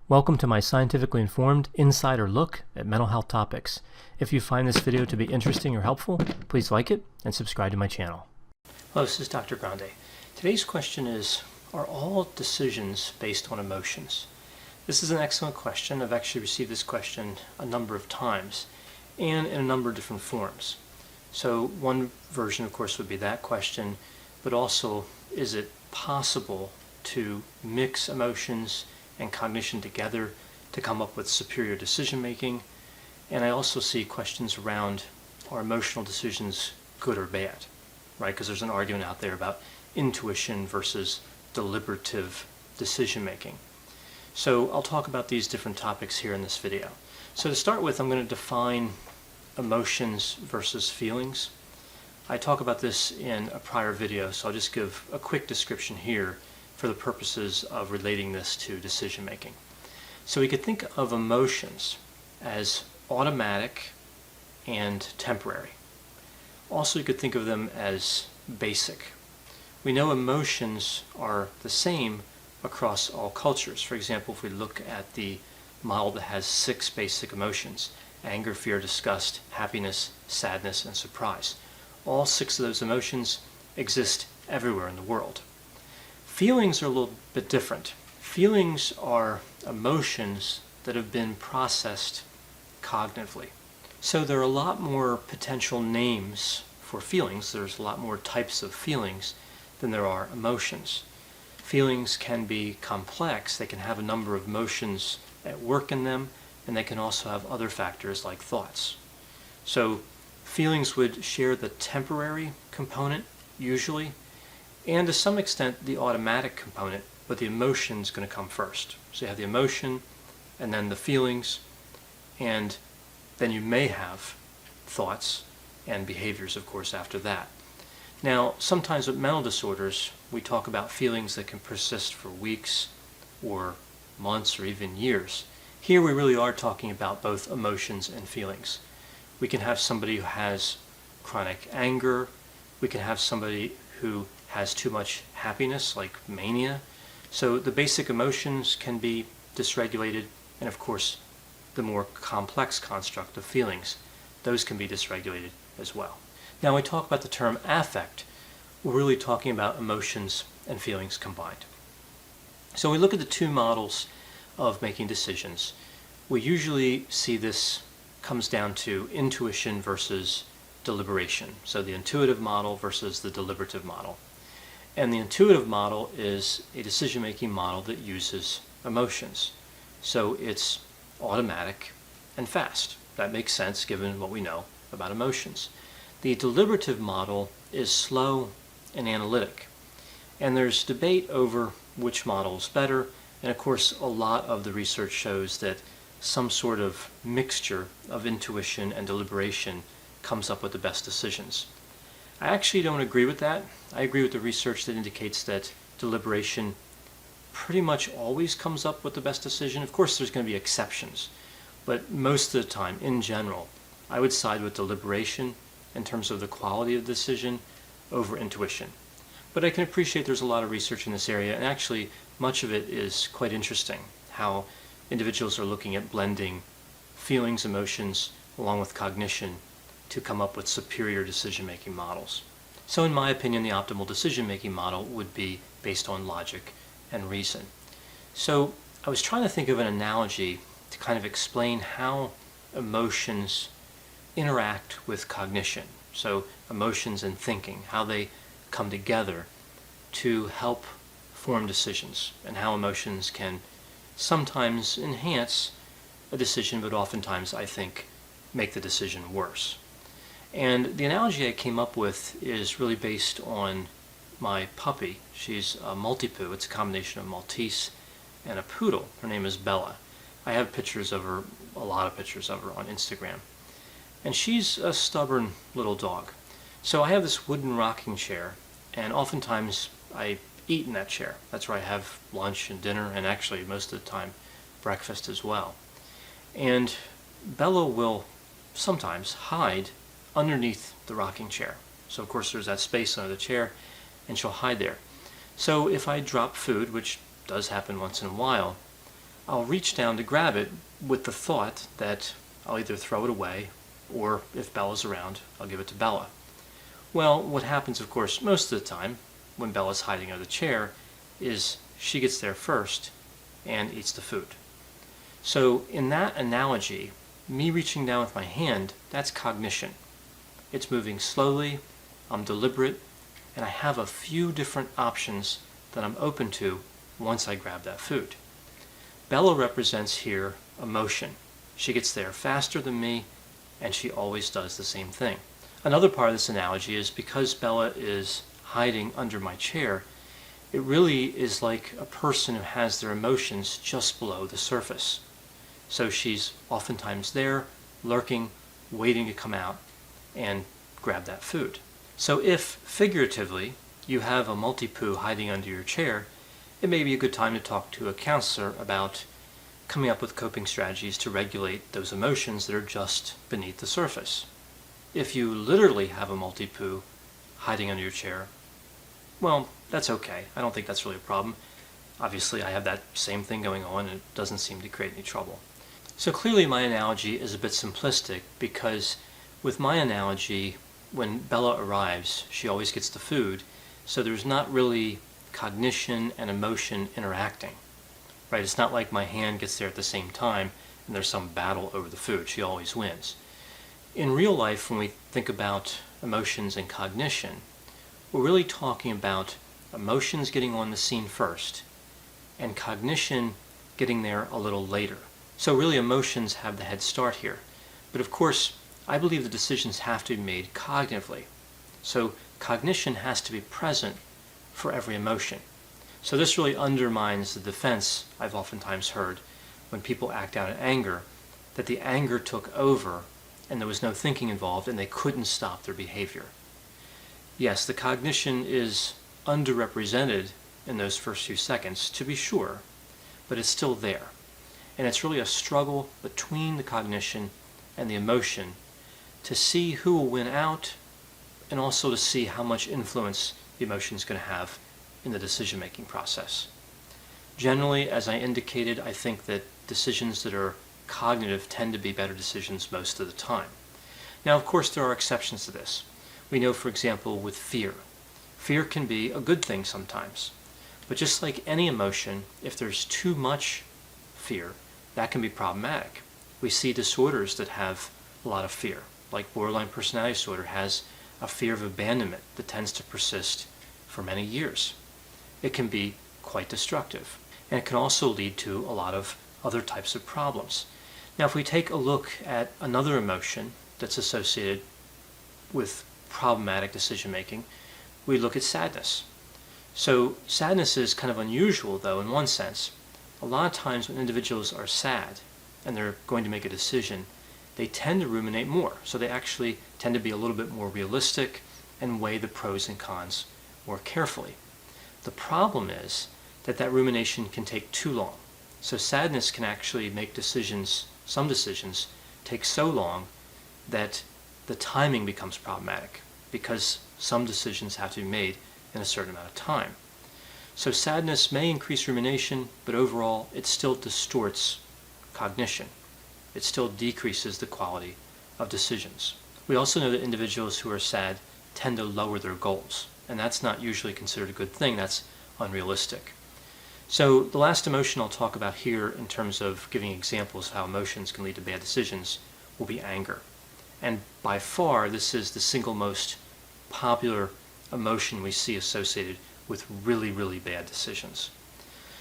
Welcome to my scientifically informed insider look at mental health topics. If you find this video to be interesting or helpful, please like it and subscribe to my channel. Hello, this is Dr. Grande. Today's question is, are all decisions based on emotions? This is an excellent question. I've actually received this question a number of times and in a number of different forms. So one version, of course, would be that question, but also, is it possible to mix emotions and cognition together to come up with superior decision making? And I also see questions around, are emotional decisions good or bad, right? Because there's an argument out there about intuition versus deliberative decision making. So I'll talk about these different topics here in this video. So to start with, I'm going to define emotions versus feelings. I talk about this in a prior video, so I'll just give a quick description here for the purposes of relating this to decision making. So we could think of emotions as automatic and temporary. Also, you could think of them as basic. We know emotions are the same across all cultures. For example, if we look at the model that has 6 basic emotions: anger, fear, disgust, happiness, sadness, and surprise. All 6 of those emotions exist everywhere in the world. Feelings are a little bit different. Feelings are emotions that have been processed cognitively. So there are a lot more potential names for feelings. There's a lot more types of feelings than there are emotions. Feelings can be complex. They can have a number of emotions at work in them, and they can also have other factors like thoughts. So feelings would share the temporary component usually, and to some extent the automatic component, but the emotion is going to come first. So you have the emotion and then the feelings, and then you may have thoughts and behaviors, of course, after that. Now, sometimes with mental disorders, we talk about feelings that can persist for weeks or months or even years. Here we really are talking about both emotions and feelings. We can have somebody who has chronic anger. We can have somebody who has too much happiness, like mania. So the basic emotions can be dysregulated, and of course the more complex construct of feelings, those can be dysregulated as well. Now when we talk about the term affect, we're really talking about emotions and feelings combined. So we look at the 2 models of making decisions. We usually see this comes down to intuition versus deliberation. So the intuitive model versus the deliberative model. And the intuitive model is a decision-making model that uses emotions. So it's automatic and fast. That makes sense given what we know about emotions. The deliberative model is slow and analytic. And there's debate over which model is better. And of course, a lot of the research shows that some sort of mixture of intuition and deliberation comes up with the best decisions. I actually don't agree with that. I agree with the research that indicates that deliberation pretty much always comes up with the best decision. Of course, there's going to be exceptions, but most of the time, in general, I would side with deliberation in terms of the quality of the decision over intuition. But I can appreciate there's a lot of research in this area, and actually much of it is quite interesting, how individuals are looking at blending feelings, emotions, along with cognition to come up with superior decision-making models. So in my opinion, the optimal decision-making model would be based on logic and reason. So I was trying to think of an analogy to kind of explain how emotions interact with cognition. So emotions and thinking, how they come together to help form decisions, and how emotions can sometimes enhance a decision, but oftentimes, I think, make the decision worse. And the analogy I came up with is really based on my puppy. She's a Maltipoo. It's a combination of Maltese and a poodle. Her name is Bella. I have pictures of her, a lot of pictures of her on Instagram. And she's a stubborn little dog. So I have this wooden rocking chair, and oftentimes I eat in that chair. That's where I have lunch and dinner, and actually most of the time breakfast as well. And Bella will sometimes hide underneath the rocking chair. So of course there's that space under the chair, and she'll hide there. So if I drop food, which does happen once in a while, I'll reach down to grab it with the thought that I'll either throw it away, or if Bella's around, I'll give it to Bella. Well, what happens, of course, most of the time when Bella's hiding under the chair is she gets there first and eats the food. So in that analogy, me reaching down with my hand, that's cognition. It's moving slowly, I'm deliberate, and I have a few different options that I'm open to once I grab that food. Bella represents here emotion. She gets there faster than me, and she always does the same thing. Another part of this analogy is because Bella is hiding under my chair, it really is like a person who has their emotions just below the surface. So she's oftentimes there, lurking, waiting to come out and grab that food. So if, figuratively, you have a multi-poo hiding under your chair, it may be a good time to talk to a counselor about coming up with coping strategies to regulate those emotions that are just beneath the surface. If you literally have a multi-poo hiding under your chair, well, that's okay. I don't think that's really a problem. Obviously, I have that same thing going on and it doesn't seem to create any trouble. So clearly my analogy is a bit simplistic because with my analogy, when Bella arrives, she always gets the food, so there's not really cognition and emotion interacting. Right? It's not like my hand gets there at the same time and there's some battle over the food. She always wins. In real life, when we think about emotions and cognition, we're really talking about emotions getting on the scene first and cognition getting there a little later. So really emotions have the head start here. But of course, I believe the decisions have to be made cognitively. So cognition has to be present for every emotion. So this really undermines the defense I've oftentimes heard when people act out in anger, that the anger took over and there was no thinking involved and they couldn't stop their behavior. Yes, the cognition is underrepresented in those first few seconds, to be sure, but it's still there. And it's really a struggle between the cognition and the emotion to see who will win out and also to see how much influence the emotion is going to have in the decision-making process. Generally, as I indicated, I think that decisions that are cognitive tend to be better decisions most of the time. Now, of course, there are exceptions to this. We know, for example, with fear. Fear can be a good thing sometimes. But just like any emotion, if there's too much fear, that can be problematic. We see disorders that have a lot of fear, like borderline personality disorder has a fear of abandonment that tends to persist for many years. It can be quite destructive, and it can also lead to a lot of other types of problems. Now, if we take a look at another emotion that's associated with problematic decision making, we look at sadness. So sadness is kind of unusual, though, in one sense. A lot of times when individuals are sad and they're going to make a decision, they tend to ruminate more. So they actually tend to be a little bit more realistic and weigh the pros and cons more carefully. The problem is that that rumination can take too long. So sadness can actually make decisions, some decisions, take so long that the timing becomes problematic because some decisions have to be made in a certain amount of time. So sadness may increase rumination, but overall it still distorts cognition. It still decreases the quality of decisions. We also know that individuals who are sad tend to lower their goals, and that's not usually considered a good thing. That's unrealistic. So the last emotion I'll talk about here in terms of giving examples of how emotions can lead to bad decisions will be anger. And by far, this is the single most popular emotion we see associated with really, really bad decisions.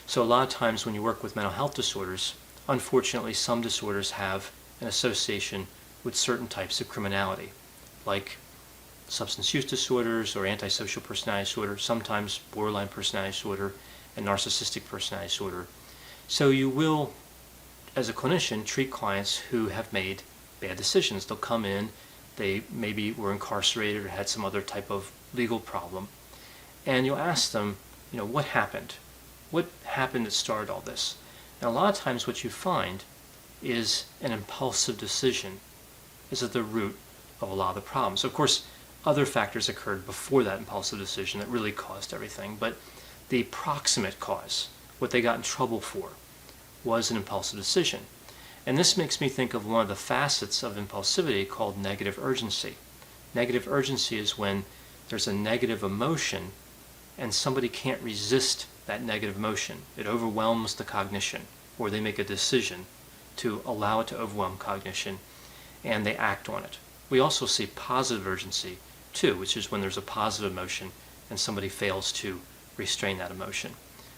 So a lot of times when you work with mental health disorders, unfortunately some disorders have an association with certain types of criminality, like substance use disorders or antisocial personality disorder, sometimes borderline personality disorder and narcissistic personality disorder. So you will, as a clinician, treat clients who have made bad decisions. They'll come in, they maybe were incarcerated or had some other type of legal problem, and you'll ask them, what happened? What happened that started all this? And a lot of times what you find is an impulsive decision is at the root of a lot of the problems. Of course, other factors occurred before that impulsive decision that really caused everything, but the proximate cause, what they got in trouble for, was an impulsive decision. And this makes me think of one of the facets of impulsivity called negative urgency. Negative urgency is when there's a negative emotion and somebody can't resist that negative emotion. It overwhelms the cognition, or they make a decision to allow it to overwhelm cognition, and they act on it. We also see positive urgency too, which is when there's a positive emotion and somebody fails to restrain that emotion.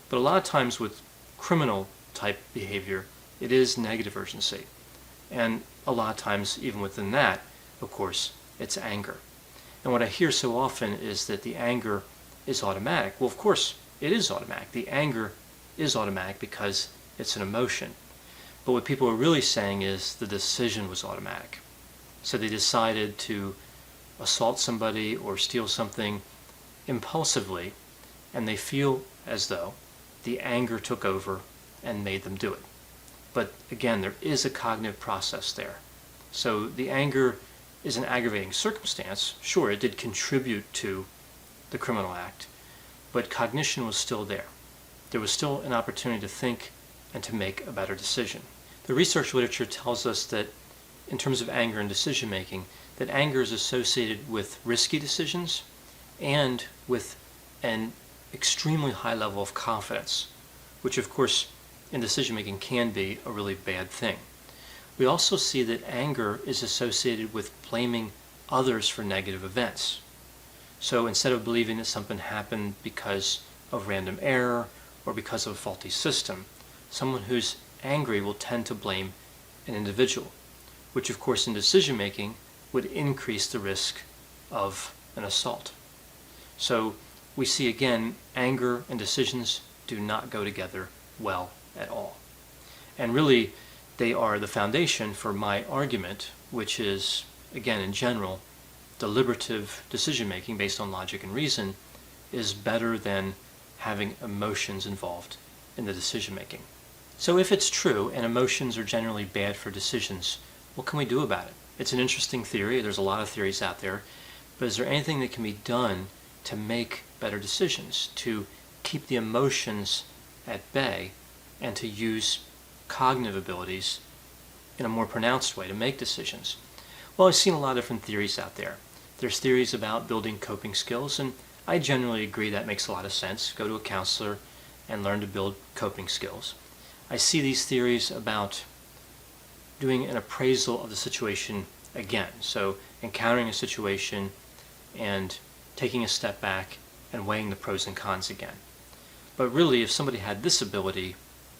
But a lot of times with criminal type behavior, it is negative urgency. And a lot of times, even within that, of course, it's anger. And what I hear so often is that the anger is automatic. Well, of course, it is automatic. The anger is automatic because it's an emotion. But what people are really saying is the decision was automatic. So they decided to assault somebody or steal something impulsively, and they feel as though the anger took over and made them do it. But again, there is a cognitive process there. So the anger is an aggravating circumstance. Sure, it did contribute to the criminal act, but cognition was still there. There was still an opportunity to think and to make a better decision. The research literature tells us that in terms of anger and decision making, that anger is associated with risky decisions and with an extremely high level of confidence, which of course in decision making can be a really bad thing. We also see that anger is associated with blaming others for negative events. So instead of believing that something happened because of random error or because of a faulty system, someone who's angry will tend to blame an individual, which of course in decision making would increase the risk of an assault. So we see again, anger and decisions do not go together well at all. And really, they are the foundation for my argument, which is, again, in general, deliberative decision-making based on logic and reason is better than having emotions involved in the decision-making. So if it's true, and emotions are generally bad for decisions, what can we do about it? It's an interesting theory. There's a lot of theories out there. But is there anything that can be done to make better decisions, to keep the emotions at bay, and to use cognitive abilities in a more pronounced way to make decisions? Well, I've seen a lot of different theories out there. There's theories about building coping skills, and I generally agree that makes a lot of sense. Go to a counselor and learn to build coping skills. I see these theories about doing an appraisal of the situation again. So encountering a situation and taking a step back and weighing the pros and cons again. But really, if somebody had this ability,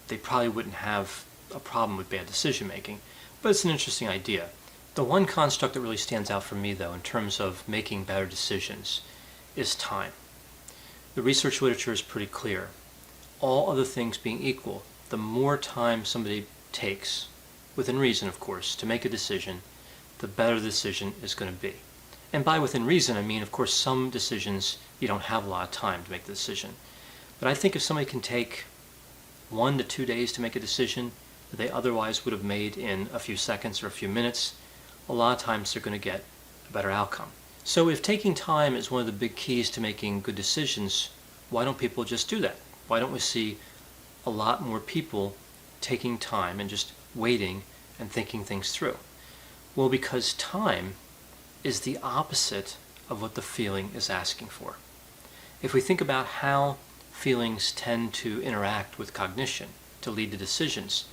they probably wouldn't have a problem with bad decision making. But it's an interesting idea. The one construct that really stands out for me, though, in terms of making better decisions, is time. The research literature is pretty clear. All other things being equal, the more time somebody takes, within reason of course, to make a decision, the better the decision is going to be. And by within reason, I mean, of course, some decisions you don't have a lot of time to make the decision. But I think if somebody can take 1 to 2 days to make a decision that they otherwise would have made in a few seconds or a few minutes, a lot of times they're going to get a better outcome. So if taking time is one of the big keys to making good decisions, why don't people just do that? Why don't we see a lot more people taking time and just waiting and thinking things through? Well, because time is the opposite of what the feeling is asking for. If we think about how feelings tend to interact with cognition to lead to decisions,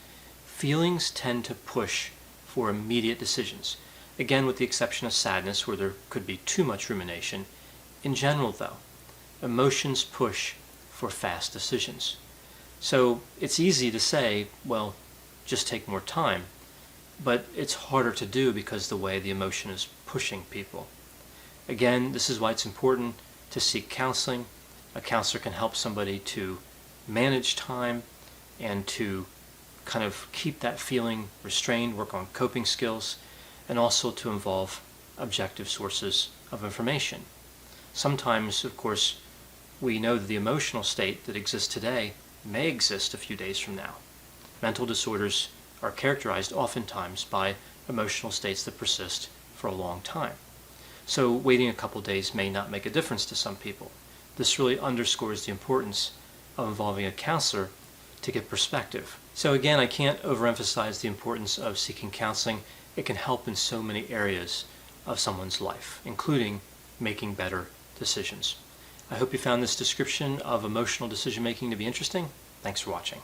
feelings tend to push for immediate decisions. Again, with the exception of sadness, where there could be too much rumination. In general, though, emotions push for fast decisions. So it's easy to say, well, just take more time, but it's harder to do because the way the emotion is pushing people. Again, this is why it's important to seek counseling. A counselor can help somebody to manage time and to kind of keep that feeling restrained, work on coping skills, and also to involve objective sources of information. Sometimes, of course, we know that the emotional state that exists today may exist a few days from now. Mental disorders are characterized oftentimes by emotional states that persist for a long time. So waiting a couple days may not make a difference to some people. This really underscores the importance of involving a counselor to get perspective. So again, I can't overemphasize the importance of seeking counseling. It can help in so many areas of someone's life, including making better decisions. I hope you found this description of emotional decision making to be interesting. Thanks for watching.